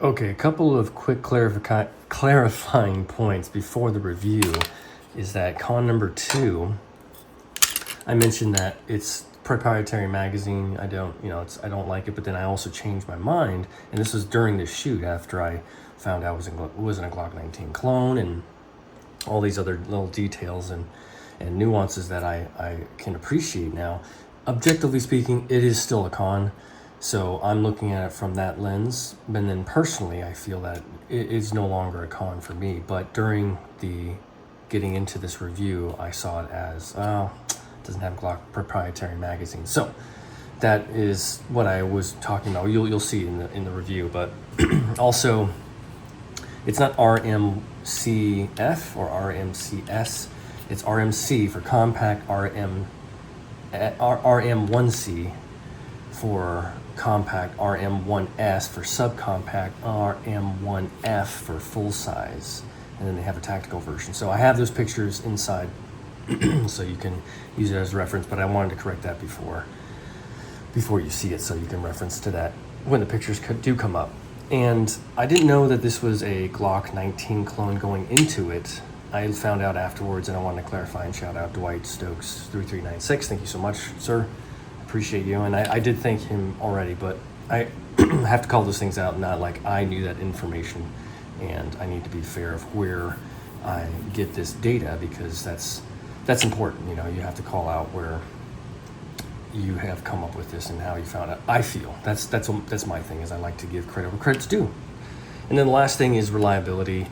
Okay, a couple of quick clarifying points before the review is that con number 2, I mentioned that it's proprietary magazine. I don't like it, but then I also changed my mind, and this was during the shoot after I found out it wasn't a Glock 19 clone and all these other little details and nuances that I can appreciate now. Objectively speaking, it is still a con. So I'm looking at it from that lens, and then personally I feel that it is no longer a con for me. But during the getting into this review, I saw it as, it doesn't have Glock proprietary magazine. So that is what I was talking about. You'll see in the review, but also it's not RMCF or RMCS. It's RMC for compact, RM1C for compact, RM1S for subcompact, RM1F for full size, and then they have a tactical version. So I have those pictures inside so you can use it as a reference, but I wanted to correct that before you see it so you can reference to that when the pictures do come up. And I didn't know that this was a Glock 19 clone going into it. I found out afterwards, and I wanted to clarify and shout out Dwight Stokes 3396. Thank you so much, sir. Appreciate you. And I did thank him already, but I have to call those things out, not like I knew that information, and I need to be fair of where I get this data, because that's important. You know, you have to call out where you have come up with this and how you found it. I feel that's my thing, is I like to give credit where credit's due. And then the last thing is reliability.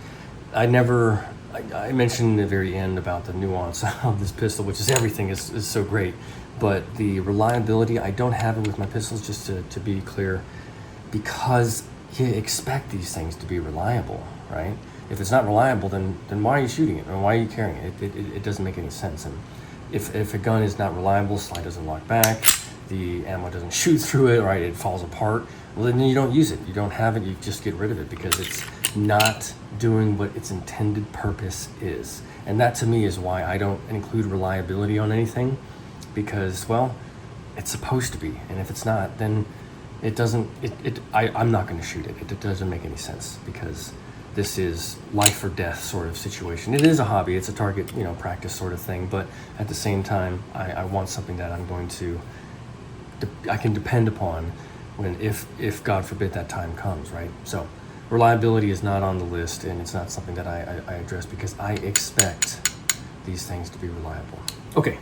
I mentioned in the very end about the nuance of this pistol, which is everything is so great, but the reliability, I don't have it with my pistols, just to be clear, because you expect these things to be reliable, right? If it's not reliable, then why are you shooting it, and why are you carrying it? It doesn't make any sense. And if a gun is not reliable, slide doesn't lock back, the ammo doesn't shoot through it, right? It falls apart. Well, then you don't use it. You don't have it. You just get rid of it because it's not doing what its intended purpose is. And that to me is why I don't include reliability on anything, because, well, it's supposed to be. And if it's not, then it doesn't, I'm not going to shoot it. It doesn't make any sense, because this is life or death sort of situation. It is a hobby. It's a target, practice sort of thing. But at the same time, I want something that I'm going to, I can depend upon if God forbid that time comes, right? So reliability is not on the list, and it's not something that I address, because I expect these things to be reliable. Okay.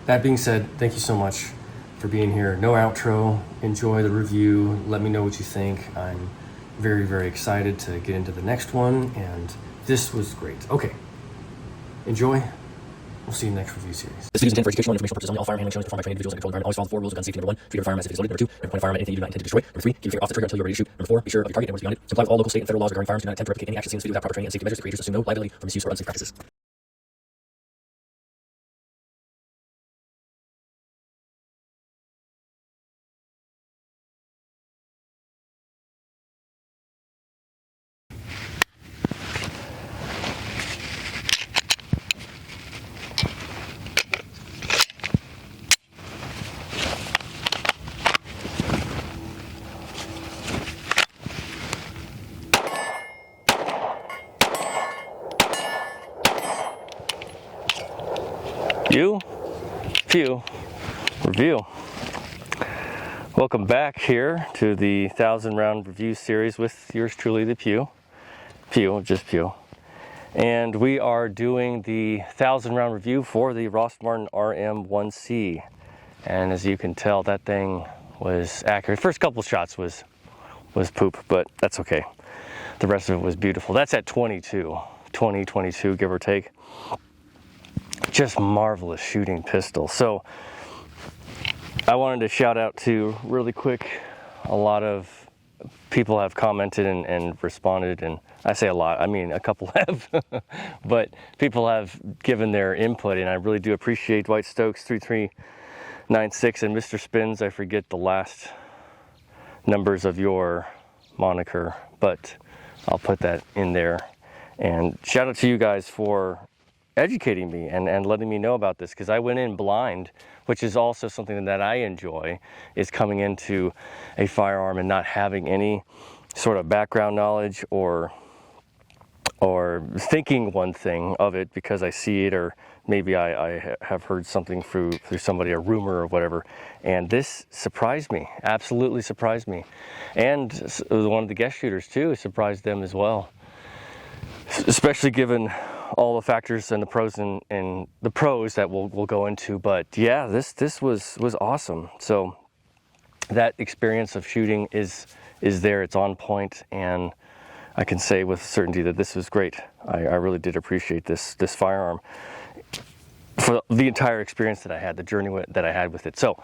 That being said, thank you so much for being here. No outro. Enjoy the review. Let me know what you think. I'm very, very excited to get into the next one, and this was great. Okay. Enjoy. We'll see you in the next review series. This video is intended for educational and informational purposes only. All firearm handling shows performed by trained individuals in a controlled environment. Always follow the 4 rules of gun safety. Number 1, treat your firearm as if it's loaded. Number 2, never point a firearm at anything you do not intend to destroy. Number 3, keep your finger off the trigger until you're ready to shoot. Number 4, be sure of your target and what's beyond it. Comply with all local, state, and federal laws regarding firearms. Do not attempt to replicate any actions seen in this video without proper training and safety measures. The creators assume no liability for misuse or unsafe practices. Pew review. Welcome back here to the 1,000 round review series with yours truly, the Pew, just Pew. And we are doing the 1,000 round review for the Rostmartin RM1C. And as you can tell, that thing was accurate. First couple shots was poop, but that's okay. The rest of it was beautiful. That's at 22, give or take. Just marvelous shooting pistol. So I wanted to shout out to, really quick, a lot of people have commented and responded, and I say a lot, I mean a couple have, but people have given their input, and I really do appreciate Dwight Stokes 3396 and Mr. Spins. I forget the last numbers of your moniker, but I'll put that in there. And shout out to you guys for educating me and letting me know about this, because I went in blind, which is also something that I enjoy, is coming into a firearm and not having any sort of background knowledge or thinking one thing of it because I see it, or maybe I have heard something through somebody, a rumor or whatever. And this surprised me, absolutely surprised me. And one of the guest shooters too, surprised them as well. Especially given all the factors and the pros and the pros that we'll go into. But yeah, this was awesome. So that experience of shooting is there, it's on point, and I can say with certainty that this was great. I really did appreciate this firearm for the entire experience that I had, the journey that I had with it. So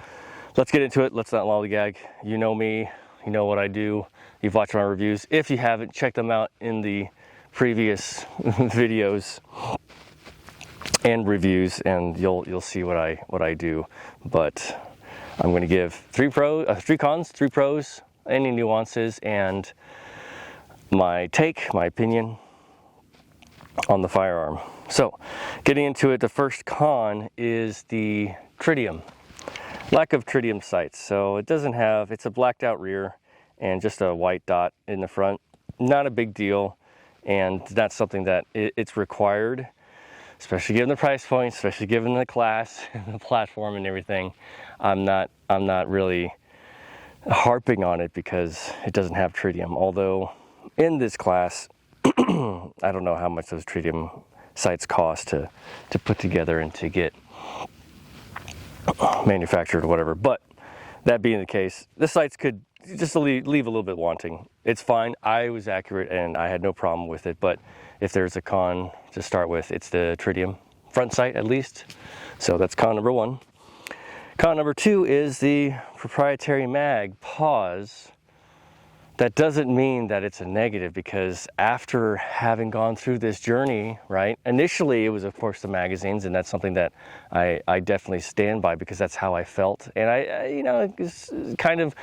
let's get into it. Let's not lollygag. You know me, you know what I do. You've watched my reviews. If you haven't, check them out in the previous videos and reviews, and you'll see what I do. But I'm going to give 3 cons, 3 pros, any nuances, and my opinion on the firearm. So getting into it, the first con is the tritium, lack of tritium sights. So it's a blacked out rear and just a white dot in the front. Not a big deal, and that's something that it's required, especially given the price point, especially given the class and the platform and everything. I'm not really harping on it because it doesn't have tritium, although in this class I don't know how much those tritium sights cost to put together and to get manufactured or whatever. But that being the case, the sights could just leave a little bit wanting. It's fine. I was accurate and I had no problem with it. But if there's a con to start with, it's the tritium front sight at least. So that's con number 1. Con number 2 is the proprietary mag. Pause. That doesn't mean that it's a negative, because after having gone through this journey, right, initially it was of course the magazines, and that's something that I definitely stand by because that's how I felt. And I kind of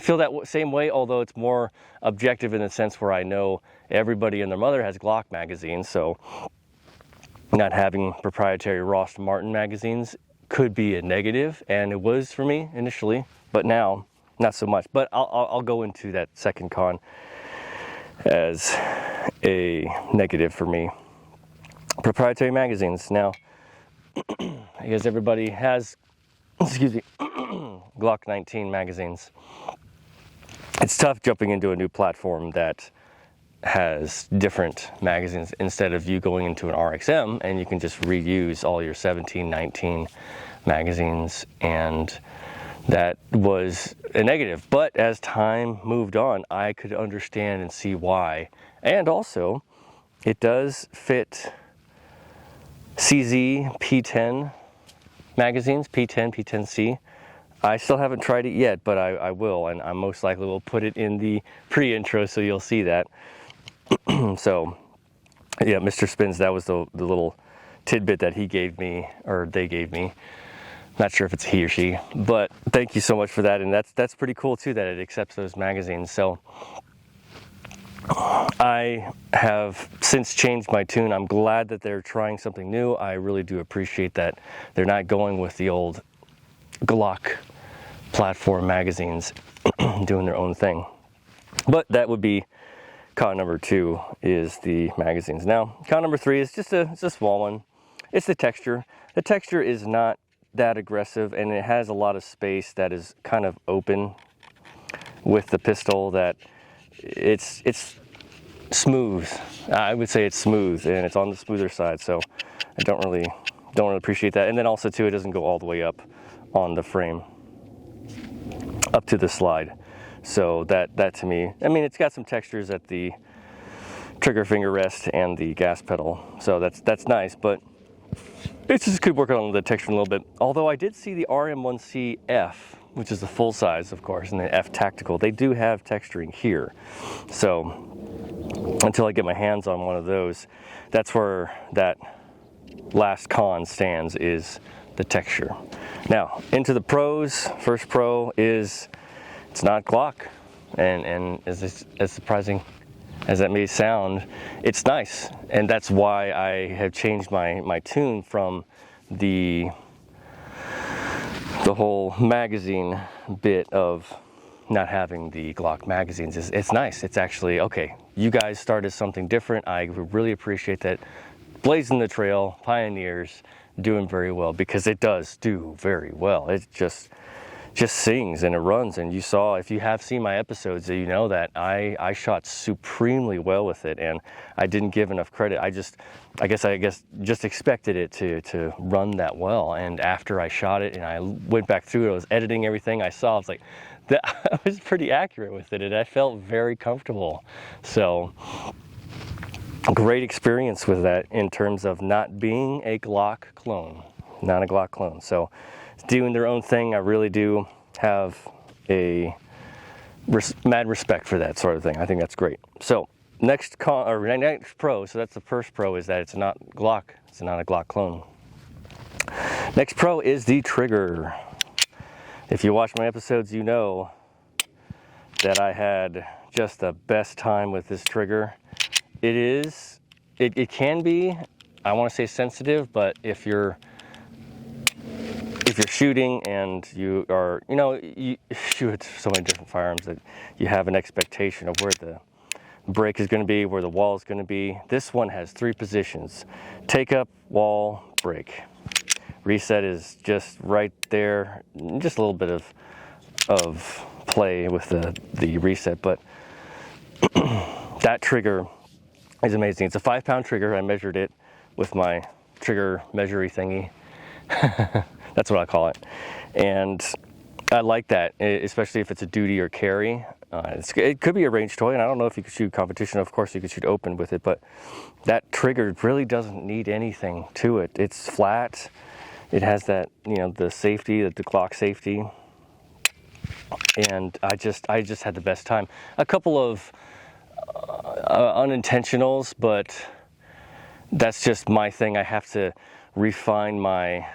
feel that same way, although it's more objective in the sense where I know everybody and their mother has Glock magazines, so not having proprietary Rostmartin magazines could be a negative, and it was for me initially, but now not so much. But I'll go into that second con as a negative for me. Proprietary magazines. Now, because everybody has, Glock 19 magazines, it's tough jumping into a new platform that has different magazines instead of you going into an RXM and you can just reuse all your 17, 19 magazines, and that was a negative. But as time moved on, I could understand and see why. And also, it does fit CZ P10 magazines, P10, P10C. I still haven't tried it yet, but I will, and I most likely will put it in the pre-intro so you'll see that. So, yeah, Mr. Spins, that was the little tidbit that he gave me, or they gave me. Not sure if it's he or she, but thank you so much for that. And that's pretty cool too, that it accepts those magazines. So I have since changed my tune. I'm glad that they're trying something new. I really do appreciate that they're not going with the old Glock platform magazines, doing their own thing. But that would be con number 2, is the magazines. Now, con number 3 is it's a small one. It's the texture. The texture is not that aggressive, and it has a lot of space that is kind of open with the pistol, that it's smooth. I would say it's smooth, and it's on the smoother side, so I don't really appreciate that. And then also too, it doesn't go all the way up on the frame, up to the slide. So that to me, I mean, it's got some textures at the trigger finger rest and the gas pedal, so that's nice, but it just could work on the texture a little bit. Although I did see the RM1C F, which is the full size, of course, and the F Tactical. They do have texturing here. So until I get my hands on one of those, that's where that last con stands, is the texture. Now, into the pros. First pro is it's not Glock. And as surprising as that may sound, it's nice, and that's why I have changed my tune from the whole magazine bit of not having the Glock magazines is, it's nice. It's actually, okay, you guys started something different. I really appreciate that. Blazing the trail, pioneers, doing very well, because it does do very well. It just sings and it runs. And you saw, if you have seen my episodes, you know that I shot supremely well with it, and I didn't give enough credit. I guess just expected it to run that well. And after I shot it and I went back through it, I was editing everything I saw. I was like, I was pretty accurate with it, and I felt very comfortable. So great experience with that in terms of not being a Glock clone, not a Glock clone. So doing their own thing, I really do have a mad respect for that sort of thing. I think that's great. So next pro, so that's the first pro, is that it's not Glock. It's not a Glock clone. Next pro is the trigger. If you watch my episodes, you know that I had just the best time with this trigger. It can be, I want to say sensitive, but if you're shooting and you are, you shoot so many different firearms that you have an expectation of where the break is going to be, where the wall is going to be. This one has 3 positions: take up, wall, break. Reset is just right there. Just a little bit of play with the reset, but that trigger is amazing. It's a 5-pound trigger. I measured it with my trigger measury thingy. That's what I call it. And I like that, especially if it's a duty or carry. It could be a range toy, and I don't know if you could shoot competition. Of course, you could shoot open with it, but that trigger really doesn't need anything to it. It's flat. It has that, the safety, the Glock safety. And I just had the best time. A couple of unintentionals, but that's just my thing. I have to refine my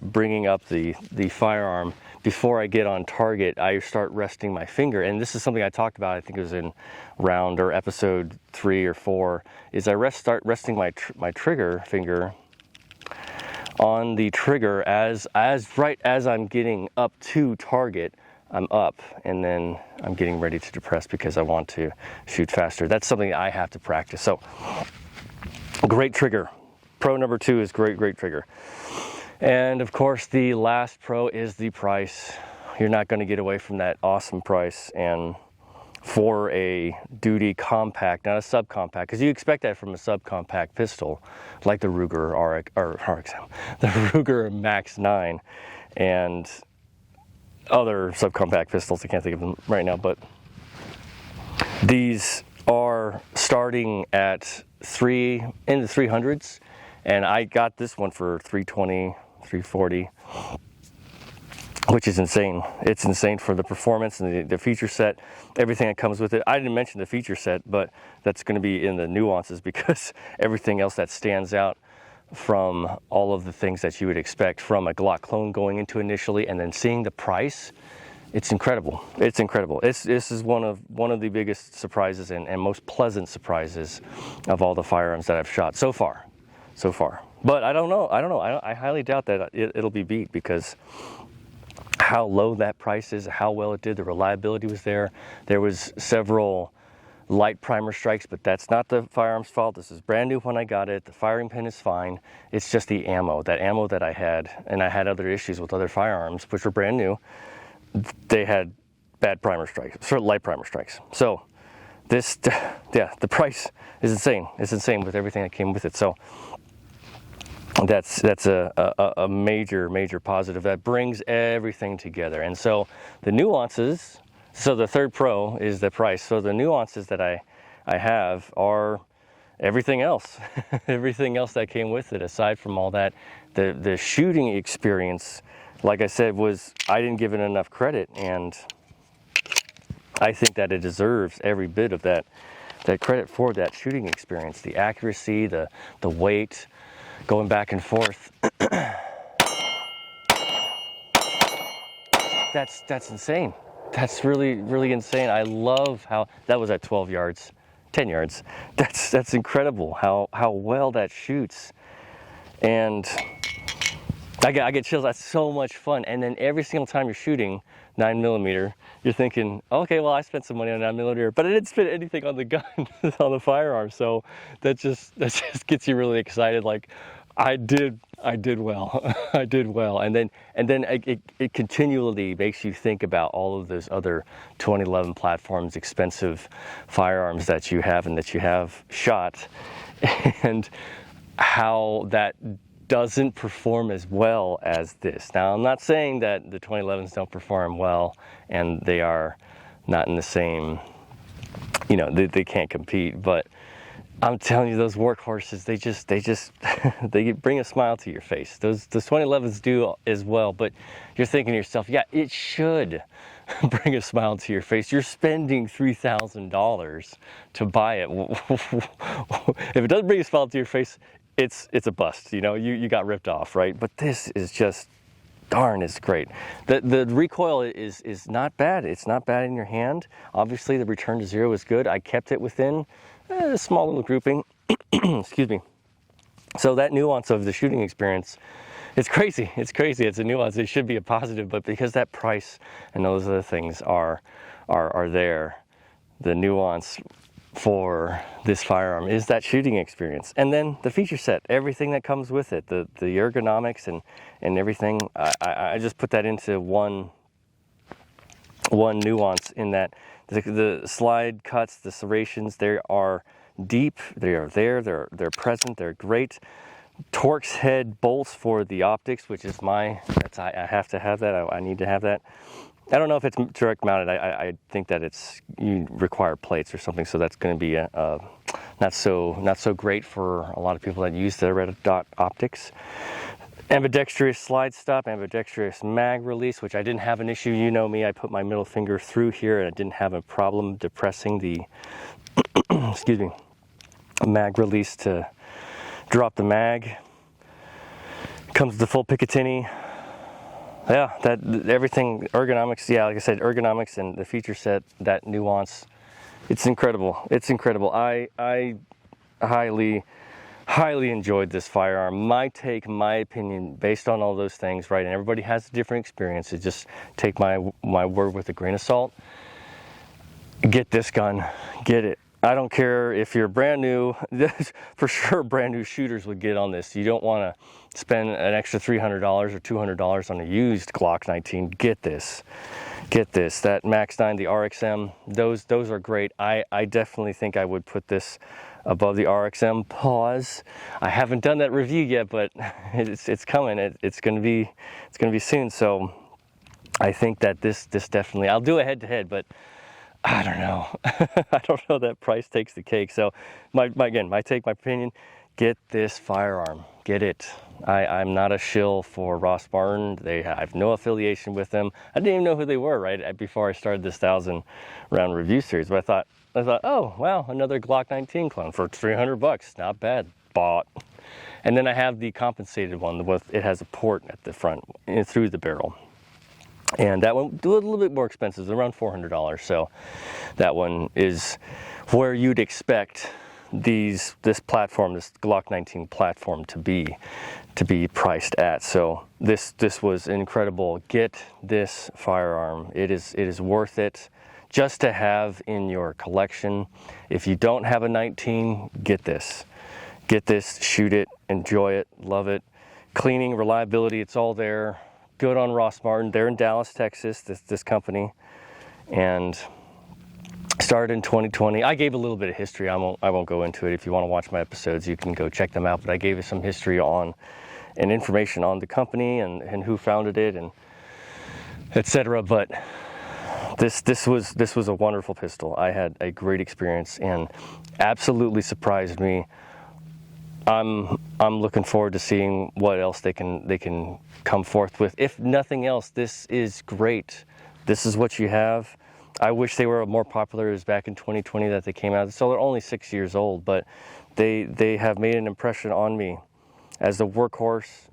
bringing up the firearm. Before I get on target, I start resting my finger, and this is something I talked about, I think it was in episode 3 or 4, is I start resting my trigger finger on the trigger as right as I'm getting up to target. I'm up, and then I'm getting ready to depress because I want to shoot faster. That's something I have to practice. So, great trigger. Pro number 2 is great trigger. And of course, the last pro is the price. You're not going to get away from that awesome price. And for a duty compact, not a subcompact, because you expect that from a subcompact pistol, like the Ruger RXM, the Ruger Max 9, and other subcompact pistols. I can't think of them right now, but these are starting at in the 300s, and I got this one for $320, $340, which is insane. It's insane for the performance and the feature set, everything that comes with it. I didn't mention the feature set, but that's going to be in the nuances, because everything else that stands out from all of the things that you would expect from a Glock clone going into initially, and then seeing the price, it's incredible. It's incredible. This is one of the biggest surprises and most pleasant surprises of all the firearms that I've shot so far. But I don't know. I highly doubt that it'll be beat, because how low that price is, how well it did, the reliability was there. There was several light primer strikes, but that's not the firearm's fault. This is brand new when I got it. The firing pin is fine. It's just the ammo. That ammo that I had, and I had other issues with other firearms, which were brand new. They had bad primer strikes, sort of light primer strikes. So this, the price is insane. It's insane with everything that came with it. So that's a major positive. That brings everything together. And so the nuances. So the third pro is the price. So the nuances that I have are everything else. Everything else that came with it, aside from all that. The shooting experience, like I said, I didn't give it enough credit, and I think that it deserves every bit of that credit for that shooting experience. The accuracy, the weight, going back and forth. That's insane. That's really insane. I love how that was at 12 yards, 10 yards. That's incredible how well that shoots. And I get chills. That's so much fun. And then every single time you're shooting, 9mm, you're thinking, okay, well, I spent some money on 9mm, but I didn't spend anything on the gun, on the firearm. So that just gets you really excited. Like, I did well. I did well. And then it continually makes you think about all of those other 2011 platforms, expensive firearms that you have and that you have shot, and how that doesn't perform as well as this. Now, I'm not saying that the 2011s don't perform well and they are not in the same, you know, they can't compete, but I'm telling you, those workhorses, they bring a smile to your face. Those 2011s do as well, but you're thinking to yourself, yeah, it should bring a smile to your face. You're spending $3,000 to buy it. If it doesn't bring a smile to your face, it's a bust. You know, you got ripped off, right? But this is just, darn, it's great. The recoil is not bad. It's not bad in your hand. Obviously, the return to zero is good. I kept it within a small little grouping. Excuse me. So that nuance of the shooting experience, it's crazy. It's crazy. It's a nuance. It should be a positive, but because that price and those other things are there, the nuance for this firearm is that shooting experience. And then the feature set, everything that comes with it, the ergonomics and everything. I just put that into one nuance, in that the slide cuts, the serrations, they are deep, they are there, they're present, they're great. Torx head bolts for the optics, which is I have to have that. I need to have that. I don't know if it's direct mounted. I think that you require plates or something, so that's going to be not so great for a lot of people that use the red dot optics. Ambidextrous slide stop, ambidextrous mag release, which I didn't have an issue. You know me, I put my middle finger through here and I didn't have a problem depressing the excuse me, mag release to drop the mag. Comes with the full Picatinny. Yeah, everything, ergonomics, yeah, like I said, ergonomics and the feature set, that nuance, it's incredible. It's incredible. I highly enjoyed this firearm. My opinion, based on all those things, right, and everybody has a different experience. Just take my word with a grain of salt. Get this gun. Get it. I don't care if you're brand new. For sure, brand new shooters would get on this. You don't want to spend an extra $300 or $200 on a used Glock 19. Get this. Get this. That Max 9, the RXM, those are great. I definitely think I would put this above the RXM. Pause. I haven't done that review yet, but it's coming. It's going to be soon. So I think that this definitely. I'll do a head-to-head, but I don't know. I don't know, that price takes the cake. So my opinion, get this firearm. Get it. I'm not a shill for Rost Martin. I have no affiliation with them. I didn't even know who they were right before I started this 1,000-round review series. But I thought, oh wow, another Glock 19 clone for $300. Not bad. Bought. And then I have the compensated one. It has a port at the front through the barrel. And that one, a little bit more expensive, around $400. So that one is where you'd expect this platform, this Glock 19 platform, to be priced at. So this was incredible. Get this firearm. It is worth it just to have in your collection. If you don't have a 19, get this. Get this, shoot it, enjoy it, love it. Cleaning, reliability, it's all there. Good on Rost Martin. They're in Dallas, Texas, this company, and started in 2020. I gave a little bit of history. I won't go into it. If you want to watch my episodes, you can go check them out. But I gave you some history on and information on the company and who founded it and etc. But this was a wonderful pistol. I had a great experience and absolutely surprised me. I'm looking forward to seeing what else they can come forth with. If nothing else, this is great. This is what you have. I wish they were more popular. It was back in 2020 that they came out. So they're only 6 years old, but they have made an impression on me as a workhorse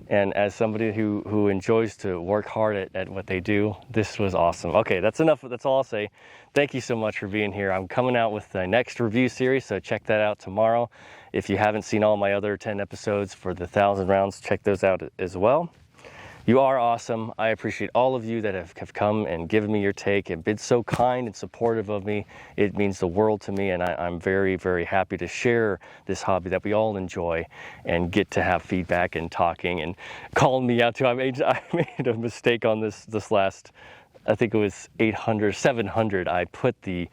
and as somebody who enjoys to work hard at what they do. This was awesome. Okay, that's enough. That's all I'll say. Thank you so much for being here. I'm coming out with the next review series, so check that out tomorrow. If you haven't seen all my other 10 episodes for the 1,000 rounds, check those out as well. You are awesome. I appreciate all of you that have come and given me your take and been so kind and supportive of me. It means the world to me, and I'm very, very happy to share this hobby that we all enjoy and get to have feedback and talking and calling me out too. I made a mistake on this last, I think it was 800, 700. I put a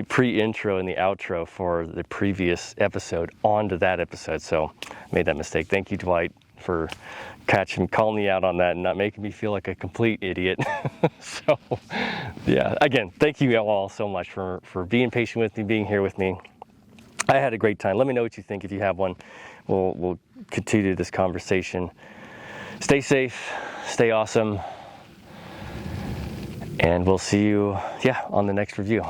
pre-intro and the outro for the previous episode onto that episode, so I made that mistake. Thank you, Dwight, for calling me out on that and not making me feel like a complete idiot. So yeah, again, thank you all so much for being patient with me, being here with me. I had a great time. Let me know what you think if you have one. We'll continue this conversation. Stay safe, stay awesome, and we'll see you on the next review.